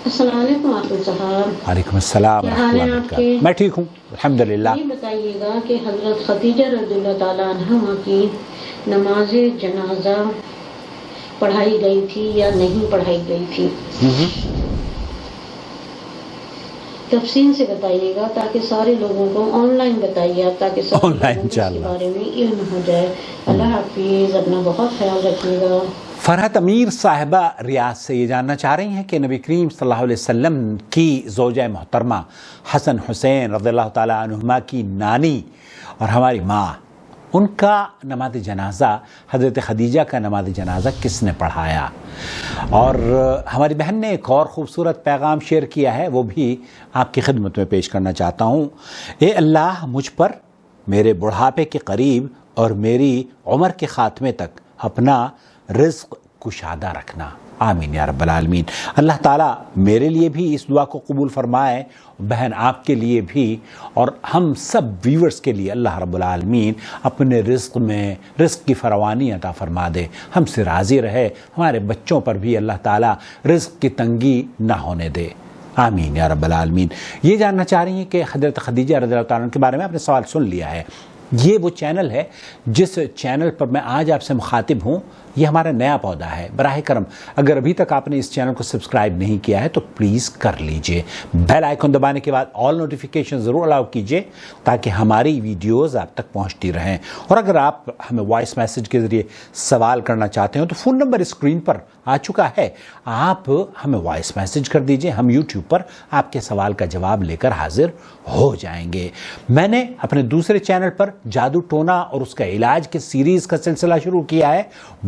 السلام علیکم عاطف صاحب۔ وعلیکم السلام ورحمۃ اللہ وبرکاتہ۔ میں ٹھیک ہوں الحمدللہ۔ یہ بتائیے گا کہ حضرت خدیجہ رضی اللہ تعالیٰ عنہا کی نماز جنازہ پڑھائی گئی تھی یا نہیں پڑھائی گئی تھی؟ تفصیل سے بتائیے گا تاکہ سارے لوگوں کو آن لائن بتائیے آپ، تاکہ سب لوگوں کو اس کے بارے میں علم ہو جائے۔ اللہ حافظ، اپنا بہت خیال رکھیے گا۔ فرحت امیر صاحبہ ریاض سے یہ جاننا چاہ رہی ہیں کہ نبی کریم صلی اللہ علیہ وسلم کی زوجہ محترمہ حسن حسین رضی اللہ تعالیٰ عنہما کی نانی اور ہماری ماں، ان کا نماز جنازہ، حضرت خدیجہ کا نماز جنازہ کس نے پڑھایا؟ اور ہماری بہن نے ایک اور خوبصورت پیغام شیئر کیا ہے، وہ بھی آپ کی خدمت میں پیش کرنا چاہتا ہوں۔ اے اللہ، مجھ پر میرے بڑھاپے کے قریب اور میری عمر کے خاتمے تک اپنا رزق کشادہ رکھنا، آمین یا رب العالمین۔ اللہ تعالیٰ میرے لیے بھی اس دعا کو قبول فرمائے، بہن آپ کے لیے بھی، اور ہم سب ویورز کے لیے اللہ رب العالمین اپنے رزق میں رزق کی فراوانی عطا فرما دے، ہم سے راضی رہے، ہمارے بچوں پر بھی اللہ تعالیٰ رزق کی تنگی نہ ہونے دے، آمین یا رب العالمین۔ یہ جاننا چاہ رہی ہیں کہ حضرت خدیجہ رضی اللہ تعالیٰ عنہ کے بارے میں آپ نے سوال سن لیا ہے۔ یہ وہ چینل ہے جس چینل پر میں آج آپ سے مخاطب ہوں، یہ ہمارا نیا پودا ہے۔ براہ کرم اگر ابھی تک آپ نے اس چینل کو سبسکرائب نہیں کیا ہے تو پلیز کر لیجئے، بیل آئیکن دبانے کے بعد آل نوٹیفیکیشن ضرور الاؤ کیجئے تاکہ ہماری ویڈیوز آپ تک پہنچتی رہیں۔ اور اگر آپ ہمیں وائس میسج کے ذریعے سوال کرنا چاہتے ہو تو فون نمبر اسکرین پر آ چکا ہے، آپ ہمیں وائس میسج کر دیجئے، ہم یوٹیوب پر آپ کے سوال کا جواب لے کر حاضر ہو جائیں گے۔ میں نے اپنے دوسرے چینل پر جادو ٹونا اور اس کا علاج کے سیریز کا سلسلہ شروع کیا ہے،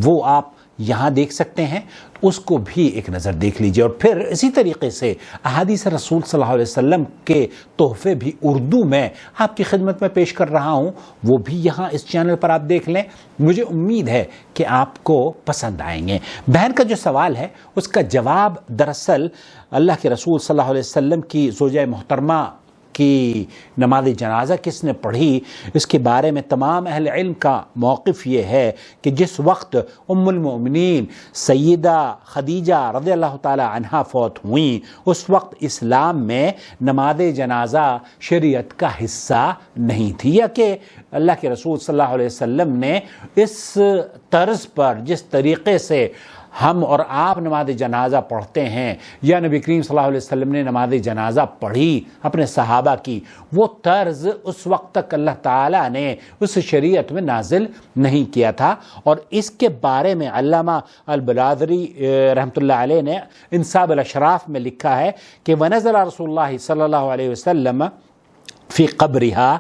وہ آپ یہاں دیکھ سکتے ہیں، اس کو بھی ایک نظر دیکھ لیجئے۔ اور پھر اسی طریقے سے احادیث رسول صلی اللہ علیہ وسلم کے تحفے بھی اردو میں آپ کی خدمت میں پیش کر رہا ہوں، وہ بھی یہاں اس چینل پر آپ دیکھ لیں، مجھے امید ہے کہ آپ کو پسند آئیں گے۔ بہن کا جو سوال ہے اس کا جواب دراصل اللہ کے رسول صلی اللہ علیہ وسلم کی زوجہ محترمہ کی نماز جنازہ کس نے پڑھی، اس کے بارے میں تمام اہل علم کا موقف یہ ہے کہ جس وقت ام المؤمنین سیدہ خدیجہ رضی اللہ تعالی عنہا فوت ہوئیں، اس وقت اسلام میں نماز جنازہ شریعت کا حصہ نہیں تھی، یا کہ اللہ کے رسول صلی اللہ علیہ وسلم نے اس طرز پر جس طریقے سے ہم اور آپ نماز جنازہ پڑھتے ہیں یا نبی کریم صلی اللہ علیہ وسلم نے نماز جنازہ پڑھی اپنے صحابہ کی، وہ طرز اس وقت تک اللہ تعالیٰ نے اس شریعت میں نازل نہیں کیا تھا۔ اور اس کے بارے میں علامہ البرادری رحمۃ اللہ علیہ نے انصاب الاشراف میں لکھا ہے کہ وَنَزَلَ رسول اللہ صلی اللہ علیہ وسلم فی قبرہا،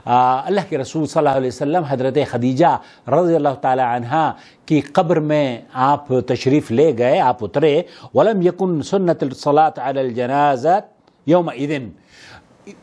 اللہ کے رسول صلی اللہ علیہ وسلم حضرت خدیجہ رضی اللہ تعالی عنہا کی قبر میں آپ تشریف لے گئے، آپ اترے۔ وَلَمْ يَكُنْ سُنَّةُ الصَّلَاةِ عَلَى الْجَنَازَةِ يَوْمَئِذٍ،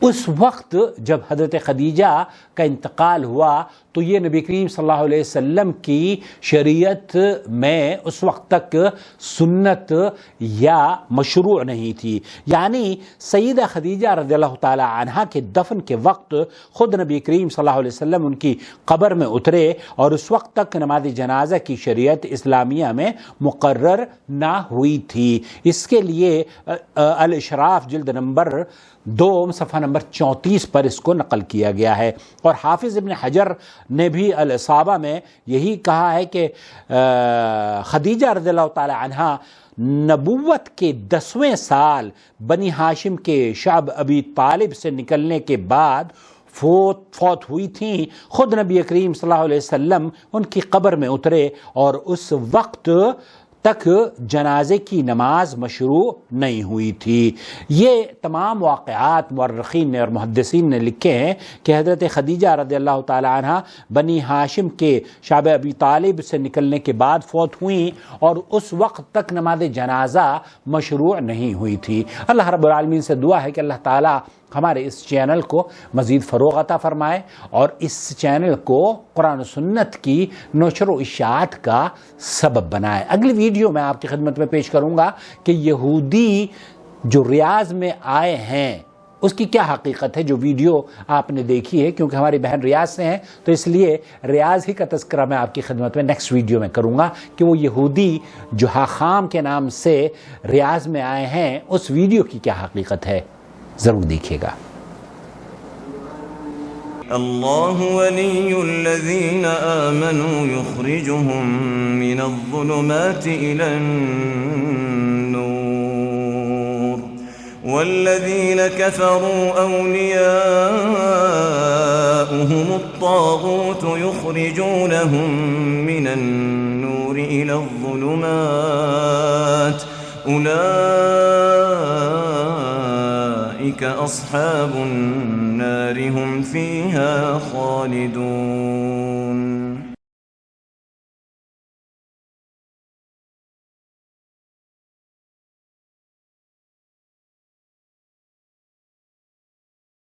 اس وقت جب حضرت خدیجہ کا انتقال ہوا تو یہ نبی کریم صلی اللہ علیہ وسلم کی شریعت میں اس وقت تک سنت یا مشروع نہیں تھی، یعنی سیدہ خدیجہ رضی اللہ تعالی عنہا کے دفن کے وقت خود نبی کریم صلی اللہ علیہ وسلم ان کی قبر میں اترے اور اس وقت تک نماز جنازہ کی شریعت اسلامیہ میں مقرر نہ ہوئی تھی۔ اس کے لیے الاشراف جلد نمبر 2 صفحہ نمبر 34 پر اس کو نقل کیا گیا ہے۔ اور حافظ ابن حجر نے بھی الاصابہ میں یہی کہا ہے کہ خدیجہ رضی اللہ تعالی عنہا نبوت کے 10ویں سال بنی ہاشم کے شعب ابی طالب سے نکلنے کے بعد فوت ہوئی تھیں۔ خود نبی کریم صلی اللہ علیہ وسلم ان کی قبر میں اترے اور اس وقت تک جنازے کی نماز مشروع نہیں ہوئی تھی۔ یہ تمام واقعات مورخین نے اور محدثین نے لکھے ہیں کہ حضرت خدیجہ رضی اللہ تعالی عنہ بنی ہاشم کے شعب ابی طالب سے نکلنے کے بعد فوت ہوئیں اور اس وقت تک نماز جنازہ مشروع نہیں ہوئی تھی۔ اللہ رب العالمین سے دعا ہے کہ اللہ تعالیٰ ہمارے اس چینل کو مزید فروغ عطا فرمائے اور اس چینل کو قرآن و سنت کی نشر و اشاعت کا سبب بنائے۔ اگلی ویڈیو میں آپ کی خدمت میں پیش کروں گا کہ یہودی جو ریاض میں آئے ہیں اس کی کیا حقیقت ہے جو ویڈیو آپ نے دیکھی ہے؟ کیونکہ ہماری بہن ریاض سے ہیں تو اس لیے ریاض ہی کا تذکرہ میں آپ کی خدمت میں نیکسٹ ویڈیو میں کروں گا کہ وہ یہودی جو حاخام کے نام سے ریاض میں آئے ہیں اس ویڈیو کی کیا حقیقت ہے، ضرور دیکھیے گا۔ اللہ ولی الذین آمنوا یخرجهم من الظلمات إلى النور والذین كفروا أولیاؤهم الطاغوت یخرجونهم من النور إلى الظلمات أولئك أصحاب النار هم فيها خالدون۔